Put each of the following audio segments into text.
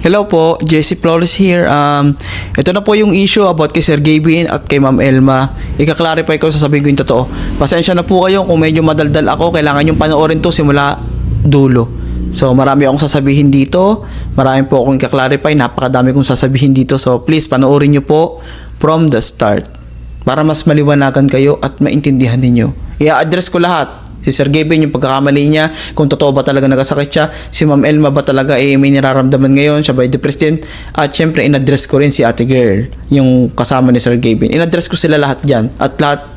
Hello po, Jesse Flores here. Ito na po yung issue about kay Sir Gavin at kay Ma'am Elma. Ika-clarify ko, sasabihin ko yung totoo. Pasensya na po kayo kung medyo madaldal ako. Kailangan yung panoorin to simula dulo. So, marami akong sasabihin dito. Marami po akong ika-clarify. Napakadami kong sasabihin dito. So, please, panoorin nyo po from the start. Para mas maliwanagan kayo at maintindihan ninyo. I-address ko lahat. Si Sir Gavin, yung pagkakamali niya, kung totoo ba talaga nagkasakit siya, si Ma'am Elma ba talaga may nararamdaman ngayon, siya ba depressed din, at syempre in-address ko rin si ate girl, yung kasama ni Sir Gavin. In-address ko sila lahat dyan, at lahat,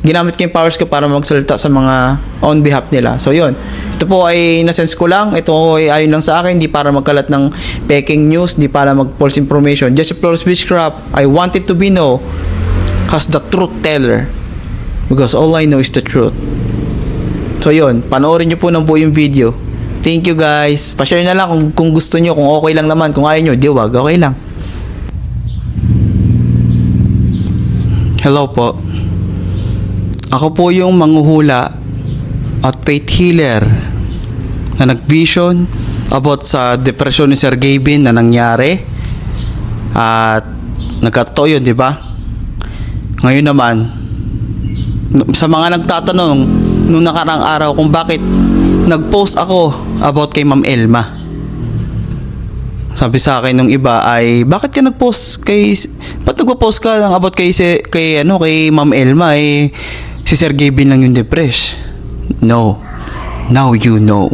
ginamit ko yung powers ko para magsalita sa mga on behalf nila. So yun, ito po ay nasense ko lang, ito ay ayon lang sa akin, hindi para magkalat ng peking news, hindi para mag-false information. Just Flores Witchcraft, I wanted to be know as the truth teller, because all I know is the truth. So yun, panoorin nyo po ng buo yung video. Thank you guys. Pa-share na lang kung gusto nyo, kung okay lang naman. Kung ayaw nyo, di wag, okay lang. Hello po. Ako po yung manghuhula at faith healer na nag-vision about sa depression ni Sir Gavin na nangyari. At nagkatotoo yun, di ba? Ngayon naman, sa mga nagtatanong nung nakarang araw kung bakit nag-post ako about kay Ma'am Elma. Sabi sa akin nung iba ay, bakit ka nag-post ba't nagpo-post ka lang about kay Ma'am Elma, si Sir Gavin lang yung depressed. No. Now you know.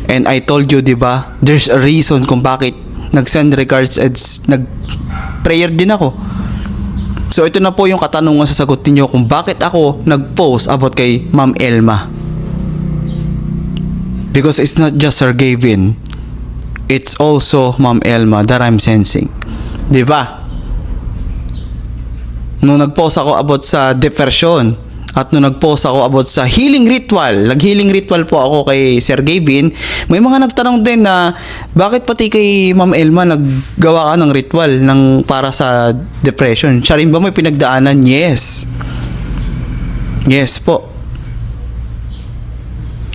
And I told you, 'di ba? There's a reason kung bakit nag-send regards and nag-prayer din ako. So ito na po yung katanungan sa sagot niyo kung bakit ako nag-post about kay Ma'am Elma. Because it's not just Sir Gavin. It's also Ma'am Elma that I'm sensing. 'Di ba? Nung nag-post ako about sa depression at nung nag-post ako about sa healing ritual, nag-healing ritual po ako kay Sir Gavin, may mga nagtanong din na bakit pati kay Ma'am Elma naggawa ka ng ritual para sa depression? Siya rin ba may pinagdaanan? Yes. Yes po.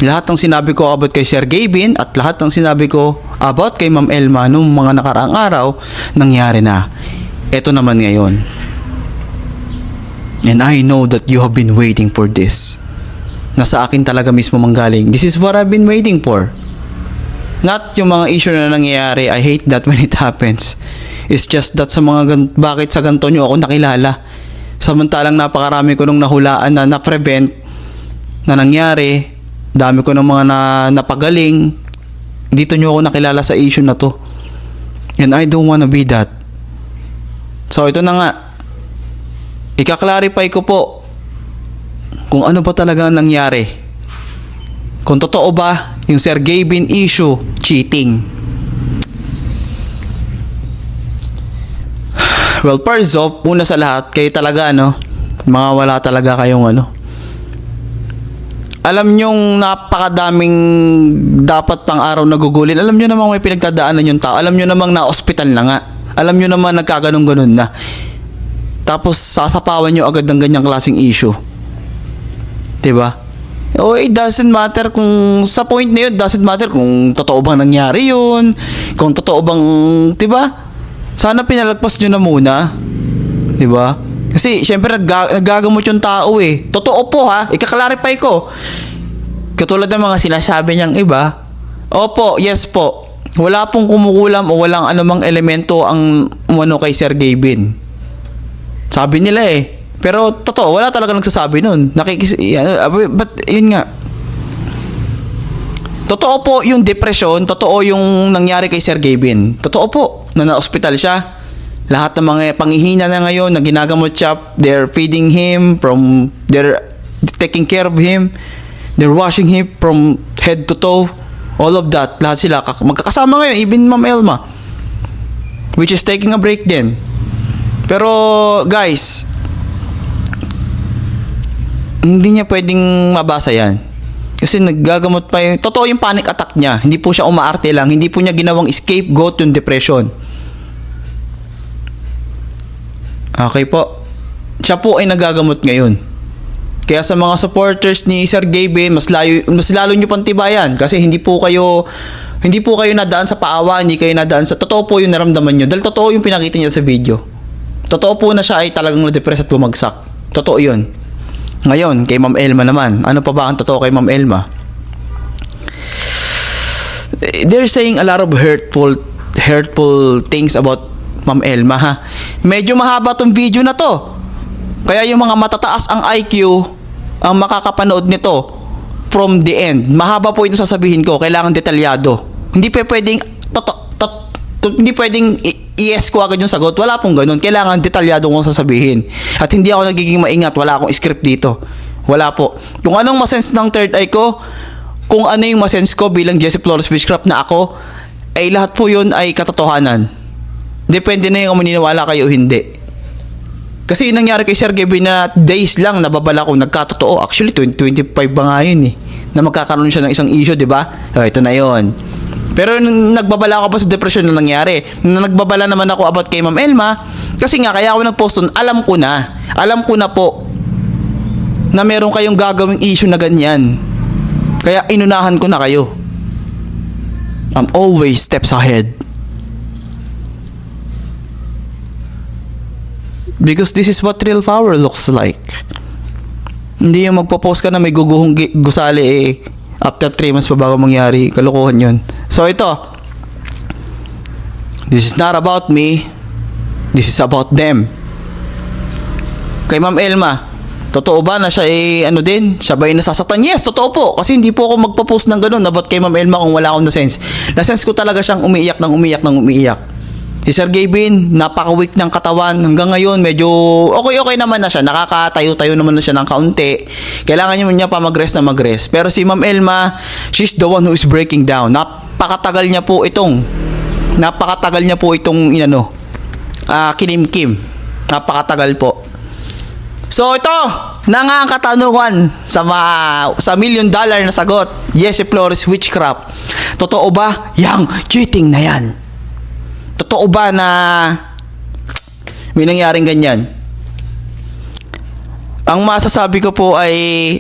Lahat ng sinabi ko about kay Sir Gavin at lahat ng sinabi ko about kay Ma'am Elma nung mga nakaraang araw, nangyari na. Ito naman ngayon. And I know that you have been waiting for this. Nasa akin talaga mismo manggaling. This is what I've been waiting for. Not yung mga issue na nangyayari. I hate that when it happens. It's just that sa mga bakit sa ganito nyo ako nakilala. Samantalang napakarami ko nung nahulaan na na-prevent na nangyari. Dami ko ng mga napagaling. Dito nyo ako nakilala sa issue na to. And I don't wanna be that. So ito na nga. Ika-clarify ko po kung ano ba talaga nangyari. Kung totoo ba yung Sir Gavin issue, cheating. Well, first off, una sa lahat, kayo talaga, mga wala talaga kayong alam nyong napakadaming dapat pang araw nagugulin. Alam nyo namang may pinagdadaanan yung tao. Alam nyo namang na-hospital na nga. Alam nyo namang nagkaganon-ganon na. Tapos sasapawan nyo agad ng ganyang klaseng issue. Diba? Oh, it doesn't matter kung sa point na yun, doesn't matter kung totoo bang nangyari yun, kung totoo bang, diba? Sana pinalagpas nyo na muna. Diba? Kasi syempre nagagamot yung tao eh. Totoo po ha, ika-clarify ko. Katulad ng mga sinasabi niyang iba, opo, yes po, wala pong kumukulam o walang anumang elemento ang kay Sir Gavin. Sabi nila eh. Pero totoo, wala talaga nagsasabi nun. But yun nga. Totoo po yung depression, totoo yung nangyari kay Sir Gavin. Totoo po na na-hospital siya. Lahat ng mga panghihina na ngayon na ginagamot siya, they're feeding him, they're taking care of him, they're washing him from head to toe. All of that, lahat sila magkakasama ngayon, even Ma'am Elma, which is taking a break din. Pero guys, hindi niya pwedeng mabasa yan. Kasi naggagamot pa yung, totoo yung panic attack niya. Hindi po siya umaarte lang. Hindi po niya ginawang scapegoat yung depression. Okay po. Siya po ay nagagamot ngayon. Kaya sa mga supporters ni Sir Gavin, mas lalo nyo pang tibayan kasi hindi po kayo nadaan sa paawa, hindi kayo nadaan sa totoo po yung naramdaman nyo. Dahil totoo yung pinakita niya sa video. Totoo po na siya ay talagang na-depress at bumagsak. Totoo yun. Ngayon, kay Ma'am Elma naman. Ano pa ba ang totoo kay Ma'am Elma? They're saying a lot of hurtful things about Ma'am Elma, ha. Medyo mahaba tong video na to. Kaya yung mga matataas ang IQ ang makakapanood nito from the end. Mahaba po ito sasabihin ko. Kailangan detalyado. Hindi pwedeng i-yes ko agad yung sagot. Wala pong ganun. Kailangan detalyado kong sasabihin. At hindi ako nagiging maingat. Wala akong script dito. Wala po. Kung anong masense ng third eye ko, kung ano yung masense ko bilang Jesse Flores Witchcraft na ako, ay lahat po yun ay katotohanan. Depende na yung maniniwala kayo o hindi. Kasi yung nangyari kay Sir Gavin na days lang nababala ko nagkatotoo. Actually, 2025 ba nga yun eh. Na magkakaroon siya ng isang issue, di ba? Ito na yun. Pero nung nagbabala ako pa sa depression na nangyari, nung nagbabala naman ako about kay Ma'am Elma, kasi nga kaya ako nag-post nun, alam ko na po na meron kayong gagawing issue na ganyan. Kaya inunahan ko na kayo. I'm always steps ahead. Because this is what real power looks like. Hindi yung magpo-post ka na may guguhong gusali after 3 months pa bago mangyari. Kalokohan yun. So ito, this is not about me. This is about them. Kay Ma'am Elma, totoo ba na siya siya ba nasasaktan? Yes, totoo po. Kasi hindi po ako magpo-post ng ganun about kay Ma'am Elma kung wala akong na-sense. Na-sense ko talaga siyang umiiyak. Si Sir Gavin, napaka-weak ng katawan. Hanggang ngayon, medyo okay naman na siya. Nakakatayo-tayo naman na siya ng kaunti. Kailangan niya pa mag-rest. Pero si Ma'am Elma, she's the one who is breaking down. Napakatagal niya po itong kinimkim. Napakatagal po. So ito na nga ang katanungan sa $1 million na sagot. Jesse Flores Witchcraft. Totoo ba yang cheating na yan? Totoo ba na may nangyaring ganyan? Ang masasabi ko po ay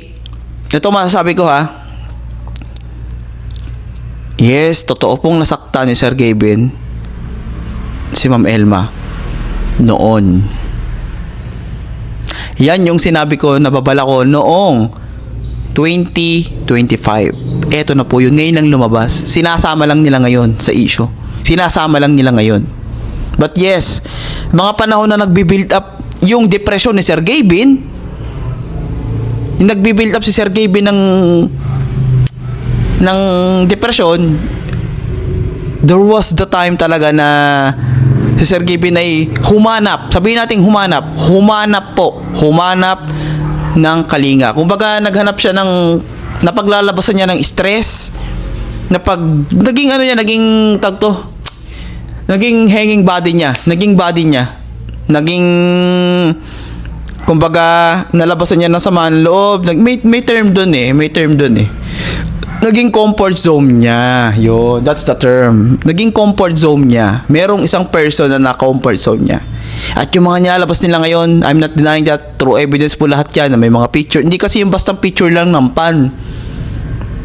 yes, totoo pong nasaktan ni Sir Gavin si Ma'am Elma noon. Yan yung sinabi ko, nababala ko noong 2025. Eto na po yun, ngayon lang lumabas. Sinasama lang nila ngayon sa issue. But yes, mga panahon na nagbi-build up yung depression ni Sir Gavin, yung nagbi-build up si Sir Gavin ng depression, there was the time talaga na si Sir Gavin ay humanap ng kalinga. Kumbaga naghanap siya napaglalabasan niya ng stress, naging hanging body niya, kumbaga nalabasan niya ng sama ng loob, may term doon eh. Naging comfort zone niya. Yun, that's the term. Naging comfort zone niya. Merong isang person na comfort zone niya. At yung mga nilalabas nila ngayon, I'm not denying that, through evidence po lahat yan, na may mga picture. Hindi kasi yung bastang picture lang ng pan.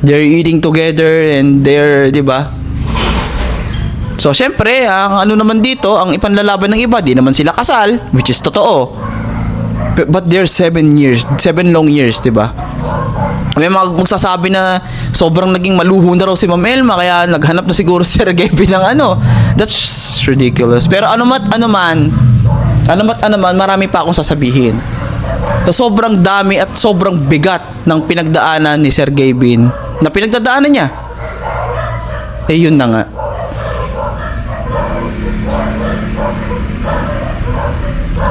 They're eating together and they're, di ba? So, syempre, ang ano naman dito, ang ipanlalaban ng iba, di naman sila kasal, which is totoo. But they're 7 long years, di ba? May magsasabi na sobrang naging maluho na raw si Ma'am Elma, kaya naghanap na siguro si Sir Gavin ng ano. That's ridiculous. Pero ano man, marami pa akong sasabihin. So, sobrang dami at sobrang bigat ng pinagdaanan ni Sir Gavin, na pinagdadaanan niya. Yun na nga.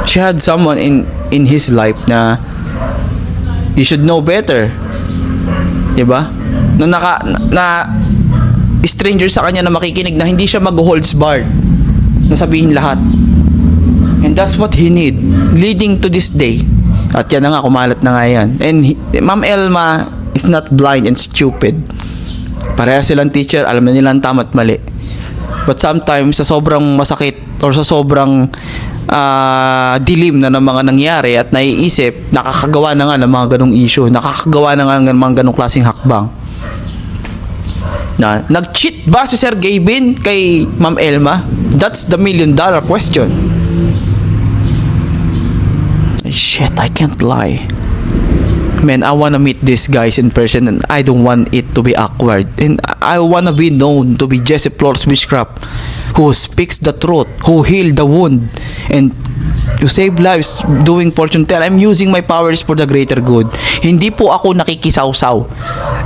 She had someone in his life na you should know better. Diba? Na stranger sa kanya na makikinig na hindi siya mag-holds barred na sabihin lahat. And that's what he need leading to this day. At yan na nga, kumalat na nga yan. And Ma'am Elma is not blind and stupid. Pareha silang teacher, alam na nilang tama at mali. But sometimes sa sobrang masakit or sa sobrang dilim na ng mga nangyari at naiisip, nakakagawa na nga ng mga ganong issue, nakakagawa na nga ng mga ganong klaseng hakbang. Na nag-cheat ba si Sir Gavin kay Ma'am Elma? That's the $1 million question. Shit, I can't lie. Man, I wanna meet these guys in person and I don't want it to be awkward. And I wanna be known to be Jesse Flores Witchcraft, who speaks the truth, who heal the wound, and to save lives doing fortune tell. I'm using my powers for the greater good. Hindi po ako nakikisawsaw.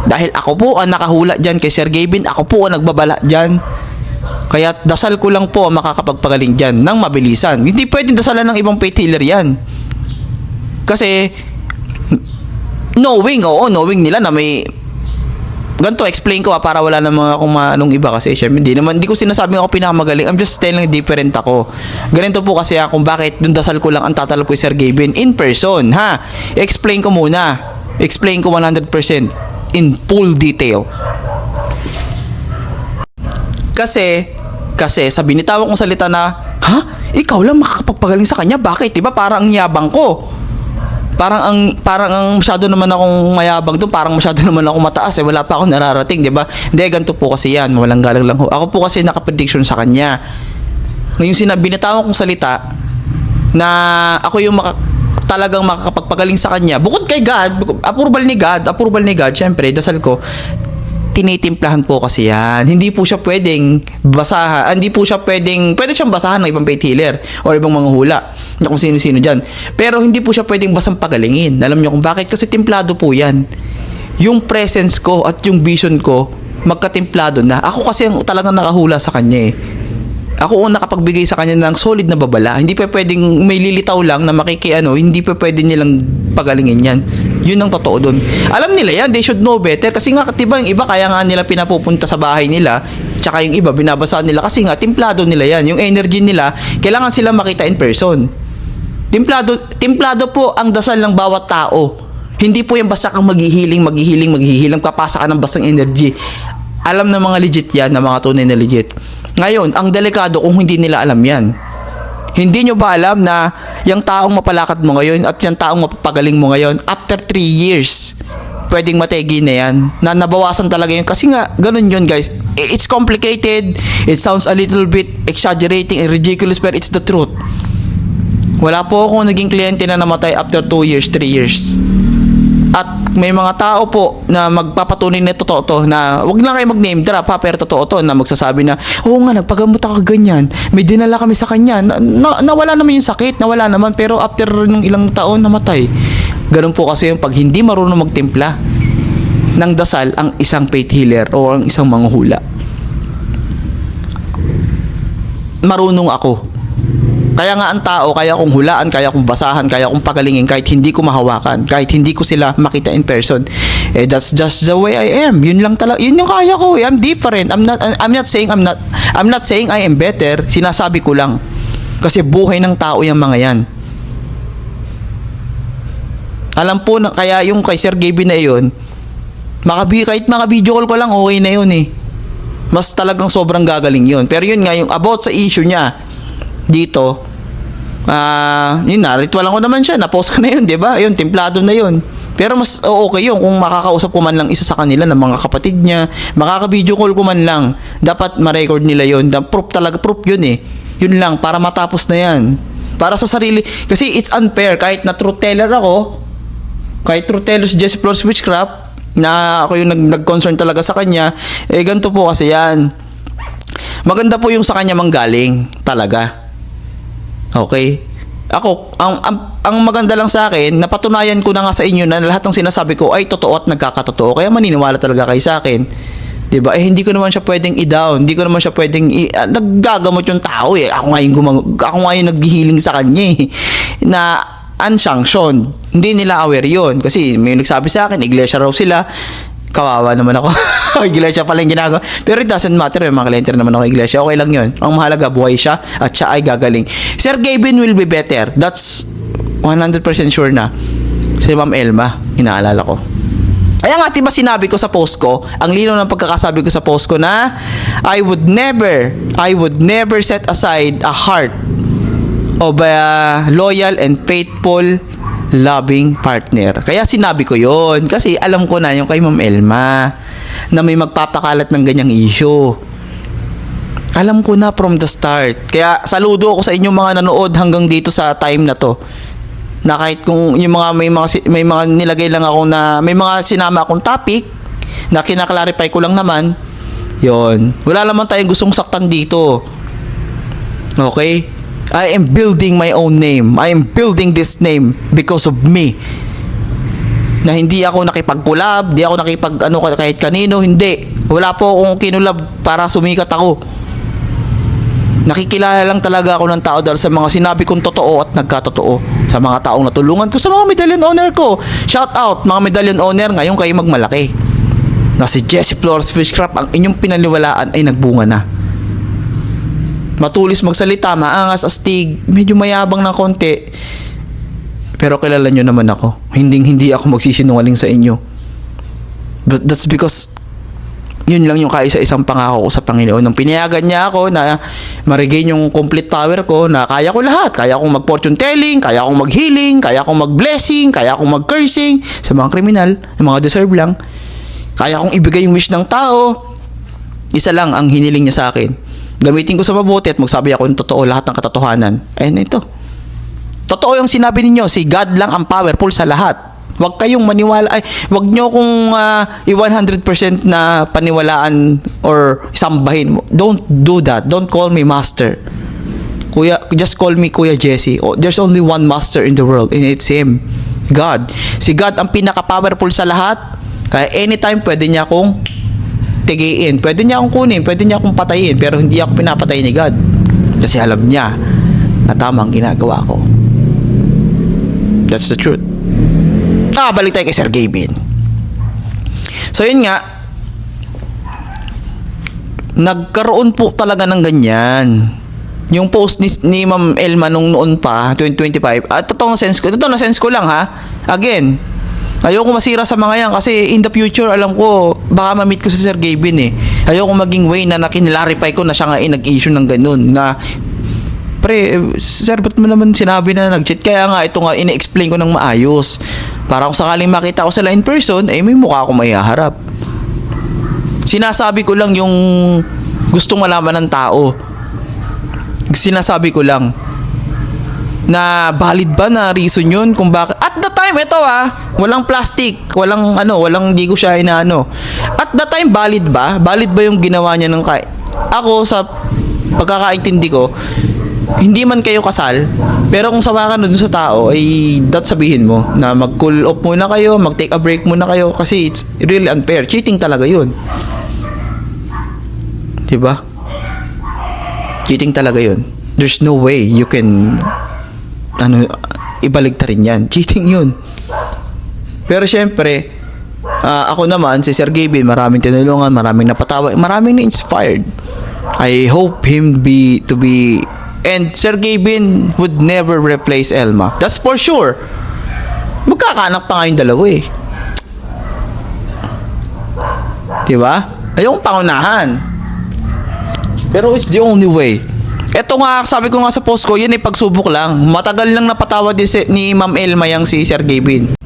Dahil ako po ang nakahula dyan kay Sir Gavin, ako po ang nagbabala dyan. Kaya dasal ko lang po ang makakapagpagaling dyan ng mabilisan. Hindi pwedeng dasalan ng ibang faith healer yan. Kasi knowing nila na may ganito, explain ko para wala namang akong manong iba kasi syempre hindi ko sinasabing ako pinakamagaling. I'm just telling different ako. Ganito po kasi kung bakit dun dasal ko lang ang tatalab ko Sir Gavin in person, ha? Explain ko muna. Explain ko 100% in full detail. Kasi sa binitawan kong salita na, ha? Ikaw lang makakapagpagaling sa kanya? Bakit? Diba parang ang yabang ko? Parang ang masyado naman akong mayabang doon, parang masyado naman ako mataas wala pa akong nararating, 'di ba? Hindi, ganito po kasi yan, walang galang lang ho. Ako po kasi naka-prediction sa kanya. Ngayon binitawan kong salita na ako yung talagang makakapagpagaling sa kanya. Bukod kay God, approval ni God, syempre, dasal ko. Tinitimplahan po kasi yan. Hindi po siya pwedeng basahan. Pwede siyang basahan ng ibang faith healer o ibang mga hula na kung sino-sino dyan. Pero hindi po siya pwedeng basang pagalingin. Alam niyo kung bakit? Kasi templado po yan. Yung presence ko at yung vision ko, magkatemplado na. Ako kasi ang talagang nakahula sa kanya eh. Ako ang nakapagbigay sa kanya ng solid na babala. Hindi pa pwedeng may lilitaw lang na hindi pa pwede nilang pagalingin yan. Yun ang totoo dun. Alam nila yan, they should know better. Kasi nga, diba yung iba, kaya nga nila pinapupunta sa bahay nila, tsaka yung iba, binabasaan nila. Kasi nga, templado nila yan. Yung energy nila, kailangan sila makita in person. Templado po ang dasal ng bawat tao. Hindi po yung basta kang maghihiling, kapasa ka ng bastang energy. Alam ng mga legit yan, ng mga tunay na legit. Ngayon, ang delikado kung hindi nila alam yan. Hindi nyo ba alam na yung taong mapalakad mo ngayon at yung taong mapapagaling mo ngayon, after 3 years, pwedeng mategi na yan. Na nabawasan talaga yun. Kasi nga, ganun yun guys. It's complicated. It sounds a little bit exaggerating and ridiculous, but it's the truth. Wala po akong naging kliyente na namatay after 2 years, 3 years. At may mga tao po na magpapatunay na totoo to, na wag lang kayo mag-name drop ha, pero totoo to, na magsasabi na, oo nga, nagpagamot ako ganyan, may dinala kami sa kanya, nawala naman yung sakit, nawala naman, pero after ng ilang taon, namatay. Ganun po kasi yung pag hindi marunong magtimpla ng dasal ang isang faith healer o ang isang manghula. Marunong ako. Kaya nga ang tao, kaya kong hulaan, kaya kong basahan, kaya kong pagalingin kahit hindi ko mahawakan, kahit hindi ko sila makita in person. That's just the way I am. Yun lang talaga. Yun yung kaya ko. I'm different. I'm not saying I am better. Sinasabi ko lang. Kasi buhay ng tao yung mga yan. Alam po na kaya yung kay Sir Gavin na yun, kahit mga video call ko lang, okay na yun eh. Mas talagang sobrang gagaling yun. Pero yun nga, yung about sa issue niya dito, yun na, ritualan ko naman siya, na-post ko na yun, diba? Yun, templado na yun. Pero mas okay yun kung makakausap ko man lang isa sa kanila ng mga kapatid niya, makaka-video call ko man lang, dapat ma-record nila yun. Proof yun eh. Yun lang, para matapos na yan. Para sa sarili, kasi it's unfair, kahit na truth teller ako, kahit truth teller si Jesse Flores Witchcraft, na ako yung nag-concern talaga sa kanya, ganito po kasi yan. Maganda po yung sa kanya manggaling, talaga. Okay? Ako, ang maganda lang sa akin, napatunayan ko na nga sa inyo na lahat ng sinasabi ko ay totoo at nagkakatotoo. Kaya maniniwala talaga kayo sa akin. 'Di ba? Hindi ko naman siya pwedeng i-down. Hindi ko naman siya pwedeng naggagamot yung tao eh. Ako nga yung naghihiling sa kanya eh. Na unsanctioned. Hindi nila aware 'yon kasi may nagsabi sa akin, iglesia raw sila. Kawawa naman ako. Iglesia pala yung ginagawa. Pero it doesn't matter. May mga kliyente naman ako iglesia. Okay lang yun. Ang mahalaga, buhay siya at siya ay gagaling. Sir Gavin will be better. That's 100% sure na. Si Ma'am Elma, inaalala ko. Kaya nga, diba sinabi ko sa post ko, ang linaw ng pagkakasabi ko sa post ko na I would never set aside a heart of a loyal and faithful loving partner. Kaya sinabi ko yon kasi alam ko na yung kay Ma'am Elma na may magpapakalat ng ganyang issue. Alam ko na from the start. Kaya saludo ako sa inyong mga nanood hanggang dito sa time na to. Na kahit kung yung mga may mga nilagay lang ako na may mga sinama akong topic na kinaklarify ko lang naman, yon. Wala naman tayong gustong saktan dito. Okay? I am building my own name. I am building this name because of me. Na hindi ako nakipag-collab, hindi ako kahit kanino, hindi. Wala po akong kinulab para sumikat ako. Nakikilala lang talaga ako ng tao dahil sa mga sinabi kong totoo at nagkatotoo. Sa mga taong natulungan ko, sa mga medallion owner ko. Shout out mga medallion owner, ngayon kayo magmalaki. Na si Jessie Flores Fishcraft, ang inyong pinaniwalaan ay nagbunga na. Matulis magsalita, maangas, astig, medyo mayabang ng konti. Pero kilala nyo naman ako. Hindi ako magsisinungaling sa inyo. But that's because yun lang yung kaisa-isang pangako ko sa Panginoon. Nung pinayagan niya ako na ma-regain yung complete power ko, na kaya ko lahat. Kaya kong mag-fortune telling, kaya kong mag-healing, kaya kong mag-blessing, kaya kong mag-cursing sa mga kriminal, yung mga deserve lang. Kaya kong ibigay yung wish ng tao. Isa lang ang hiniling niya sa akin. Gamitin ko sa mabuti at magsabi ako ng totoo, lahat ng katotohanan. Ayun ito. Totoo yung sinabi ninyo, si God lang ang powerful sa lahat. Huwag kayong maniwala, huwag nyo kung 100% na paniwalaan or sambahin mo. Don't do that. Don't call me master. Kuya, just call me Kuya Jesse. Oh, there's only one master in the world and it's Him. God. Si God ang pinaka-powerful sa lahat. Kaya anytime pwede niya akong tigiin. Pwede niya akong kunin, pwede niya akong patayin, pero hindi ako pinapatay ni God. Kasi alam niya na tama ang ginagawa ko. That's the truth. Balik tayo kay Sir Gavin. So yun nga, nagkaroon po talaga ng ganyan. Yung post ni Ma'am Elma nung noon pa, 2025, totoo na sense ko lang ha. Again, ayoko masira sa mga yan kasi in the future alam ko baka ma-meet ko si Sir Gavin eh. Ayoko maging way na nakinilarify ko na siya nga nag-issue ng ganun na pre, sir, ba't mo naman sinabi na nag-cheat? Kaya nga ito nga ina-explain ko ng maayos para kung sakaling makita ko sila in person may mukha ako maihaharap. Sinasabi ko lang yung gustong malaman ng tao. Sinasabi ko lang na valid ba na reason yun kung bakit. At the time, ito walang plastic, walang di ko siya inaano. At the time, valid ba yung ginawa niya ng ako sa pagkakaintindi ko, hindi man kayo kasal, pero kung sawa ka na dun sa tao, ay sabihin mo na mag-cool off muna kayo, mag-take a break muna kayo kasi it's really unfair. Cheating talaga yun. Diba? Cheating talaga yun. There's no way you can ibaligtarin yan. Cheating yun. Pero syempre, ako naman, si Sir Gavin, maraming tinulungan, maraming napatawa, maraming na-inspired. I hope him to be and Sir Gavin would never replace Elma. That's for sure. Magkakaanak pa nga yung dalawa eh. Diba? Ayokong pangunahan. Pero it's the only way. Eto nga, sabi ko nga sa post ko, yun ay pagsubok lang. Matagal lang napatawad ni Ma'am Elma yang si Sir Gavin.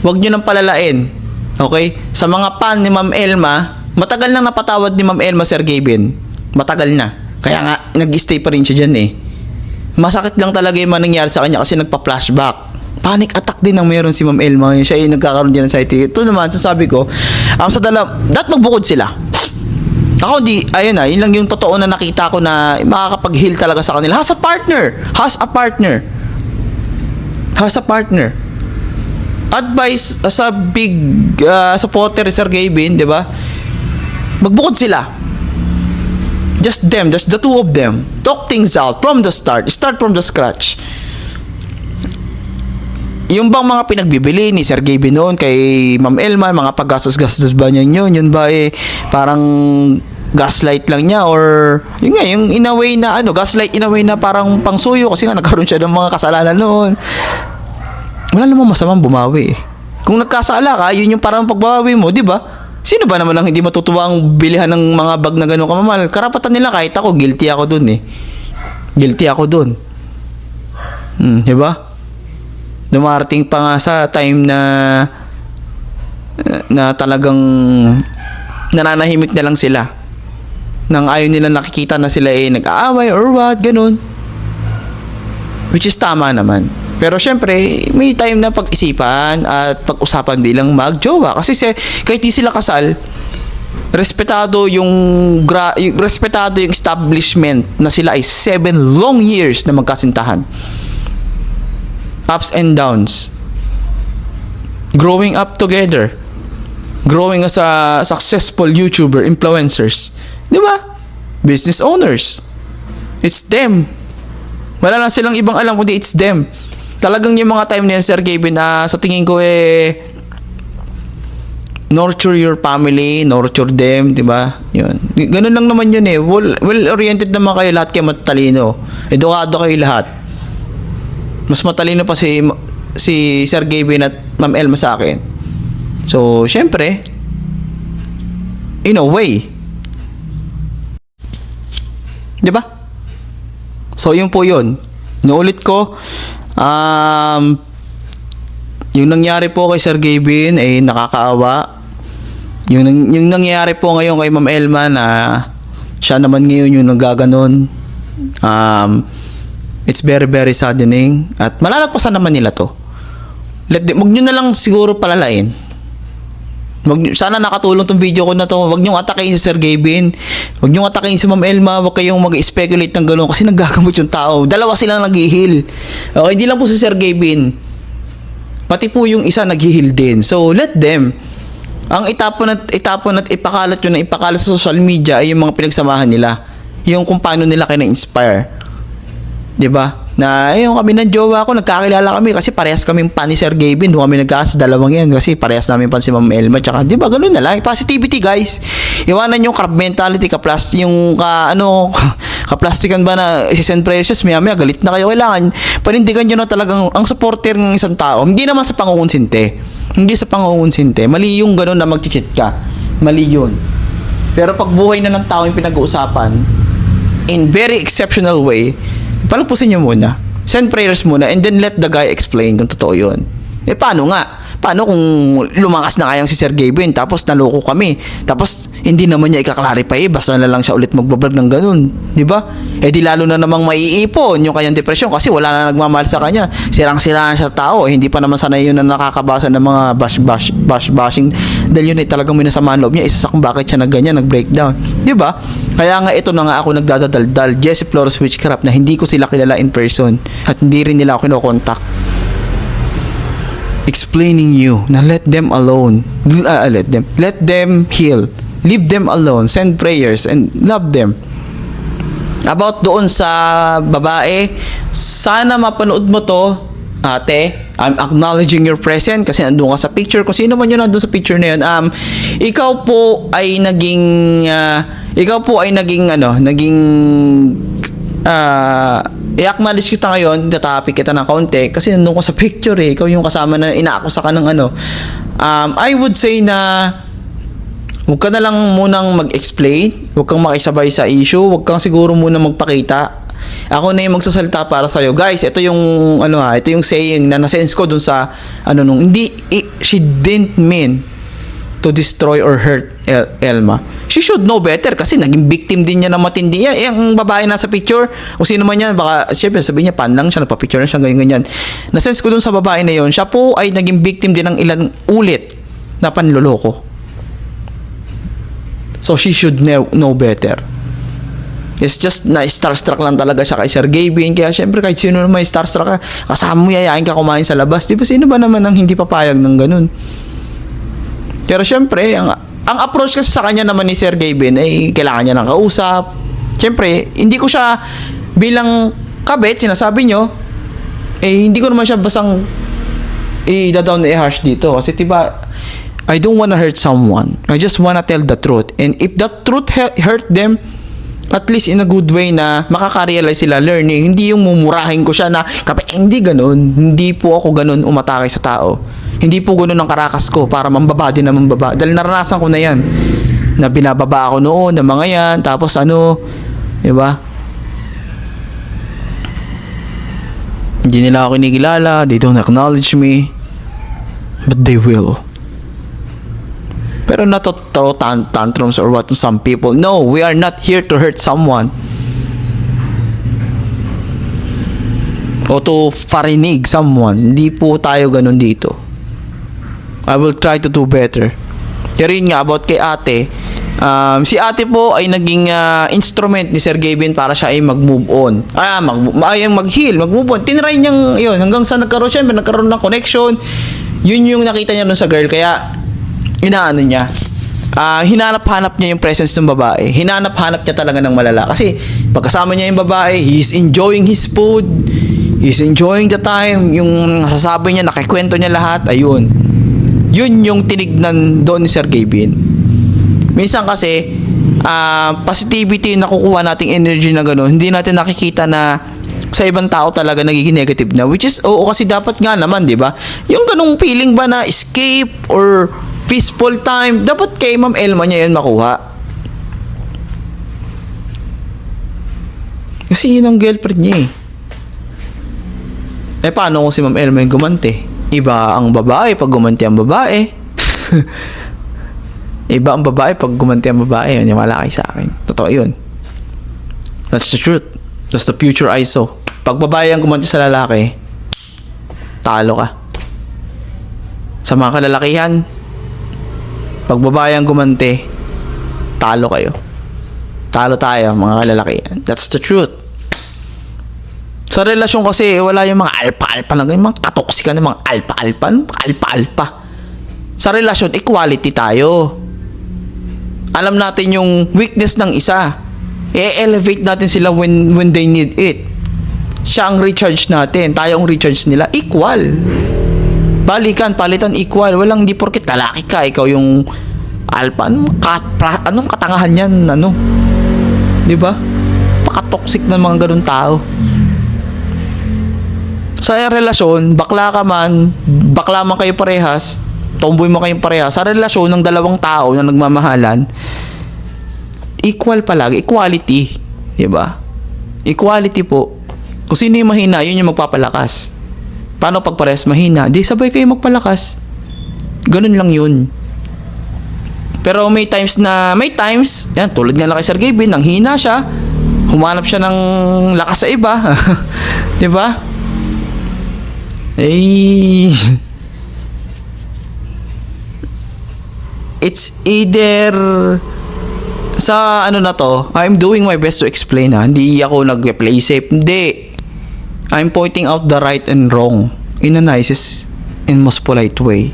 Huwag nyo nang palalain. Okay? Sa mga fan ni Ma'am Elma, matagal lang napatawad ni Ma'am Elma Sir Gavin. Matagal na. Kaya nga, nag-stay pa rin siya dyan eh. Masakit lang talaga yung nangyari sa kanya kasi nagpa-flashback. Panic attack din ang meron si Ma'am Elma. Siya ay nagkakaroon din ng anxiety. Ito naman, sasabi ko, magbukod sila. Ako ayun yun lang yung totoo na nakita ko na makakapag-heal talaga sa kanila. Has a partner. Advice as a big supporter Sir Gavin, di ba? Magbukod sila. Just the two of them. Talk things out from the start. Start from the scratch. Yung bang mga pinagbibili ni Sir Gavin noon kay Ma'am Elma, mga paggastos-gastos ba niya yun ba parang gaslight lang niya or yung in a way na gaslight in a way na parang pangsuyo kasi nga nagkaroon siya ng mga kasalanan noon. Wala namang masamang bumawi eh. Kung nagkasala ka, yun yung parang pagbabawi mo, di ba? Sino ba naman ang hindi matutuwa ang bilihan ng mga bag na gano'ng kamamahal? Karapatan nila kahit ako, guilty ako dun eh. Guilty ako dun. Di ba? Dumarating pa nga sa time na talagang nananahimik na lang sila. Nang ayaw nila nakikita na sila nag-aaway or what, ganun. Which is tama naman. Pero syempre, may time na pag-isipan at pag-usapan bilang mag-jowa. Kasi kahit di sila kasal, respetado yung establishment na sila ay 7 long years na magkasintahan. Ups and downs. Growing up together. Growing as a successful YouTuber, influencers. Di ba? Business owners. It's them. Wala lang silang ibang alam kundi it's them. Talagang yung mga time niya, Sir Kevin, sa tingin ko nurture your family, nurture them, di ba? Yun. Ganun lang naman yun well-oriented naman kayo, lahat kayo matalino. Edukado kayo lahat. Mas matalino pa si Sir Kevin at Ma'am Elma sa akin. So, syempre, in a way, di ba? So, yun po yun. Inuulit ko, yung nangyari po kay Sir Gavin ay nakakaawa. Yung nangyari po ngayon kay Ma'am Elma na siya naman ngayon yung nagaganon. It's very very saddening at malalagpasan naman nila to. Wag nyo na lang siguro palalain. Sana nakatulong tong video ko na to. Wag nyo atakin si Sir Gavin. Wag nyo atakin si Ma'am Elma. Wag kayong mag-speculate ng gano'n kasi naggagamot yung tao. Dalawa silang nag-heal. Okay, hindi lang po si Sir Gavin. Pati po yung isa nag-heal din. So, let them. Ang itapon at ipakalat yun na ipakalat sa social media ay yung mga pinagsamahan nila. Yung kung paano nila kayo na-inspire. Diba? Na yung kami ng jowa ko, nagkakilala kami kasi parehas kaming pan ni Sir Gavin. Doon kami nagkakas dalawang yan kasi parehas namin pan si Ma'am Elma. Tsaka, di ba, ganun na lang. Positivity, guys. Iwanan yung crab mentality, kaplastikan ba na isisend precious, maya galit na kayo. Kailangan, panindigan nyo na talagang ang supporter ng isang tao. Hindi naman sa pangungunsinte. Hindi sa pangungunsinte. Mali yung ganun na mag-cheat ka. Mali yun. Pero pag buhay na ng tao yung pinag-uusapan, in very exceptional way, palagpusin nyo muna. Send prayers muna and then let the guy explain kung totoo yun. Paano nga? Paano kung lumakas na kayang si Sir Gavin tapos naloko kami? Tapos hindi naman niya ika-clarify basta na lang siya ulit magbablog ng ganun. Di ba? Di lalo na namang maiipon yung kanyang depresyon kasi wala na nagmamahal sa kanya. Sirang-siraan siya tao. Hindi pa naman sanay yun na nakakabasa ng mga bashing. Dahil yun talagang minasamaan loob niya. Isa sa kung bakit siya nagganyan, nag-breakdown. Di ba? Kaya nga ito na nga ako nagdadaldal. Jessie Flores Witchcraft na hindi ko sila kilala in person at hindi rin nila ako kinokontak. Explaining you na let them alone. Let them heal. Leave them alone. Send prayers and love them. About doon sa babae, sana mapanood mo to, ate. I'm acknowledging your presence kasi nandun ka sa picture. Kung sino man yun nandun sa picture na yun, ikaw po ay naging i-acknowledge kita ngayon, tatapik kita ng kaunti kasi nandun ko sa picture ikaw yung kasama na inaakusa ka ng I would say na huwag ka na lang munang mag-explain, huwag kang makisabay sa issue, huwag kang siguro munang magpakita. Ako na yung magsasalita para sa'yo. Guys, ito yung ito yung saying na nasense ko dun sa she didn't mean to destroy or hurt Elma. She should know better kasi naging victim din niya na matindi. Ang babae nasa picture, o sino man yan, baka syempre sabihin niya, pan lang siya, nagpa-picture na siya, ganyan. Nasense ko dun sa babae na yon, siya po ay naging victim din ng ilang ulit na panloloko. So she should know better. It's just na starstruck lang talaga siya kay Sir Gavin. Kaya syempre kahit sino naman starstruck ka, kasama mo yayain ka kumain sa labas. Di ba sino ba naman ang hindi papayag ng ganun? Pero syempre, ang approach kasi sa kanya naman ni Sir Gavin ay kailangan niya ng kausap. Syempre, hindi ko siya bilang kabet, sinasabi nyo, hindi ko naman siya basang i-down i-harsh dito. Kasi diba, I don't wanna hurt someone. I just wanna tell the truth. And if that truth hurt them, at least in a good way na makaka-realize sila learning. Hindi yung mumurahin ko siya na, hindi ganun. Hindi po ako ganun umatake sa tao. Hindi po ganoon ang karakas ko para mambaba din na mambaba. Dahil naranasan ko na yan. Na binababa ako noon, na mga yan. Tapos di ba? Hindi nila ako kinikilala, they don't acknowledge me. But they will. Pero not to throw tantrums or what to some people. No, we are not here to hurt someone. O to parinig someone. Hindi po tayo ganun dito. I will try to do better. Pero yun nga, about kay ate. Si ate po ay naging instrument ni Sir Gavin para siya ay mag-move on. Mag-heal, mag-move on. Tinry niyang, yun, hanggang sa nagkaroon ng connection. Yun yung nakita niya nun sa girl. Kaya, inaano niya. Hinanap-hanap niya yung presence ng babae. Hinanap-hanap niya talaga ng malala. Kasi, pagkasama niya yung babae, he's enjoying his food. He's enjoying the time. Yung nasasabi niya, nakikwento niya lahat. Ayun. Yun yung tinignan doon ni Sir Gavin. Minsan kasi, positivity yung nakukuha nating energy na gano'n. Hindi natin nakikita na sa ibang tao talaga nagiging negative na. Which is, oo, kasi dapat nga naman, di ba? Yung ganung feeling ba na escape or peaceful time, dapat kay Ma'am Elma niya yun makuha. Kasi yun ang girlfriend niya eh. Paano kung si Ma'am Elma yung gumante? Iba ang babae pag gumanti ang babae. Iba ang babae pag gumanti ang babae. Maniwala kayo sa akin. Totoo yun. That's the truth. That's the future I saw. Pag babae ang gumanti sa lalaki, talo ka. Sa mga kalalakihan, pag babae ang gumanti, talo kayo. Talo tayo, mga kalalakihan. That's the truth. Sa relasyon kasi, wala yung mga alpa-alpa lang, yung mga katoksikan ng mga alpa-alpa. Alpa-alpa. Sa relasyon, equality tayo. Alam natin yung weakness ng isa. I-elevate natin sila when they need it. Siya ang recharge natin. Tayo ang recharge nila. Equal. Balikan, palitan, equal. Walang di porket lalaki ka, ikaw yung alpa. Anong katangahan yan? Ano? Diba? Pakatoxic ng mga ganun tao. Sa relasyon, bakla man kayo parehas, tomboy mo kayong parehas, sa relasyon ng dalawang tao na nagmamahalan, equal palagi, equality, diba? Equality po. Kung sino yung mahina, yun yung magpapalakas. Paano pag parehas mahina? Di sabay kayo magpalakas. Ganun lang yun. Pero may times, yan, tulad nga lang kay Sir Gavin, nang hina siya, humanap siya ng lakas sa iba. Diba? It's either sa ano na to, I'm doing my best to explain hindi ako nag-play safe, hindi. I'm pointing out the right and wrong in a nicest and most polite way.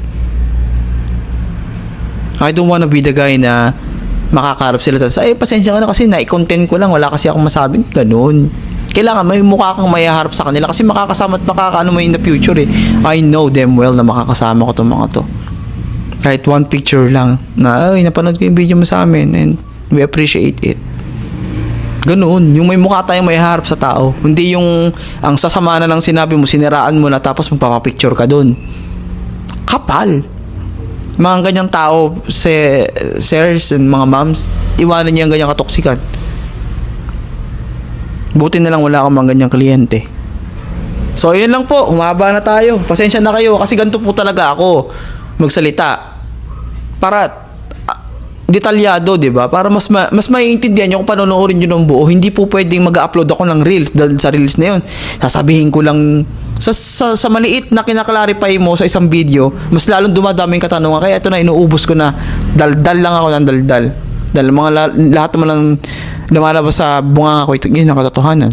I don't wanna be the guy na makakarap sila sa pasensya ka na kasi na-content ko lang, wala kasi akong masabi, ganun. Kailangan may mukha kang mayaharap sa kanila kasi makakasama at makakaano mo in the future eh. I know them well na makakasama ko itong mga to. Kahit one picture lang na, napanood ko yung video mo sa amin and we appreciate it. Ganoon, yung may mukha tayong mayaharap sa tao. Hindi yung ang sasama na ng sinabi mo, siniraan mo na tapos magpapapicture ka dun. Kapal. Mga ganyang tao, sirs and mga moms, iwanan niyo yung ganyang katoksikan. Buti na lang wala akong mga ganyang kliyente. So, yun lang po. Humaba na tayo. Pasensya na kayo kasi ganito po talaga ako magsalita. Para detalyado, 'di ba? Para mas maiintindihan niyo kung panonoorin niyo ng buo. Hindi po pwedeng mag-upload ako ng reels dahil sa reels na 'yon. Sasabihin ko lang sa maliit na kinaklarify mo sa isang video, mas lalong dumadami yung katanungan. Kaya ito na, inuubos ko na. Daldal lang ako ng daldal. Dahil lahat naman lang lumalabas sa bunga ko, ito yun ang katotohanan.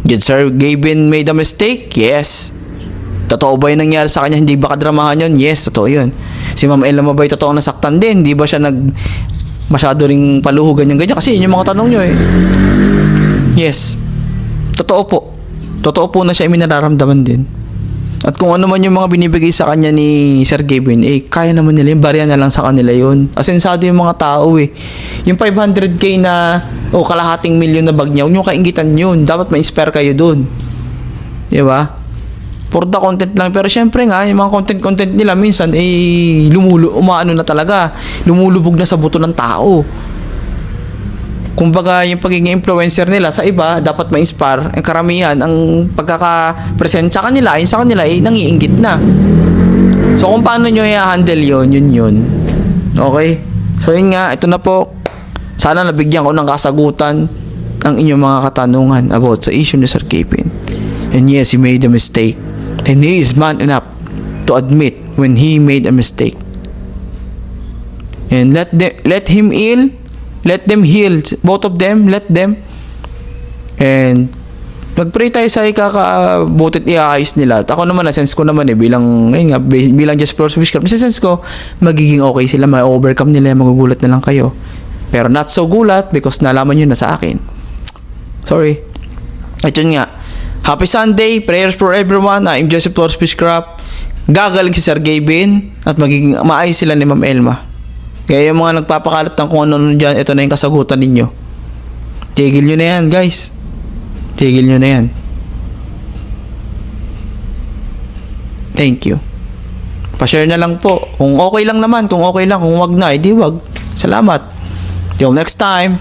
Did Sir Gavin made a mistake? Yes. Totoo ba yung nangyari sa kanya? Hindi ba kadramahan yun? Yes, totoo yun. Si Ma'am Elma ba yung totoo nasaktan din? Hindi ba siya masyado ring paluhugan yung ganyan? Kasi yun yung mga tanong nyo eh. Yes. Totoo po. Totoo po na siya ay minararamdaman din. At kung ano man yung mga binibigay sa kanya ni Sir Gavin, kaya naman nila yung barya na lang sa kanila yun. Asensado yung mga tao eh. Yung 500k na kalahating milyon na bag niya, huwag nyo kaingitan yun. Dapat ma-inspire kayo dun. Diba? For the content lang. Pero syempre nga, yung mga content nila minsan umaano na talaga. Lumulubog na sa buto ng tao. kumbaga yung pagiging influencer nila sa iba dapat ma-inspire. Ang karamihan ang pagkaka-present sa kanila, ayun sa kanila ay nangiinggit na. So kung paano nyo i-handle yun. Okay? So yun nga, ito na po. Sana nabigyan ko ng kasagutan ang inyong mga katanungan about sa issue ni Sir Kevin. And yes, he made a mistake. And he is man enough to admit when he made a mistake. And let him heal. Let them heal. Both of them, let them. And mag-pray tayo sa ikakabutit iayos nila. At ako naman, na-sense ko naman bilang just Flourish Witchcraft, sense ko, magiging okay sila, ma-overcome nila, magugulat na lang kayo. Pero not so gulat because nalaman nyo na sa akin. Sorry. At yun nga. Happy Sunday. Prayers for everyone. I'm Joseph Flourish Witchcraft. Gagaling si Sir Gavin at magiging maayos sila ni Ma'am Elma. Kaya yung mga nagpapakalat ng kung ano dyan, ito na yung kasagutan ninyo. Tigil nyo na yan, guys. Tigil nyo na yan. Thank you. Pa-share na lang po. Kung okay lang naman, kung okay lang, kung wag na, edi wag. Salamat. Till next time.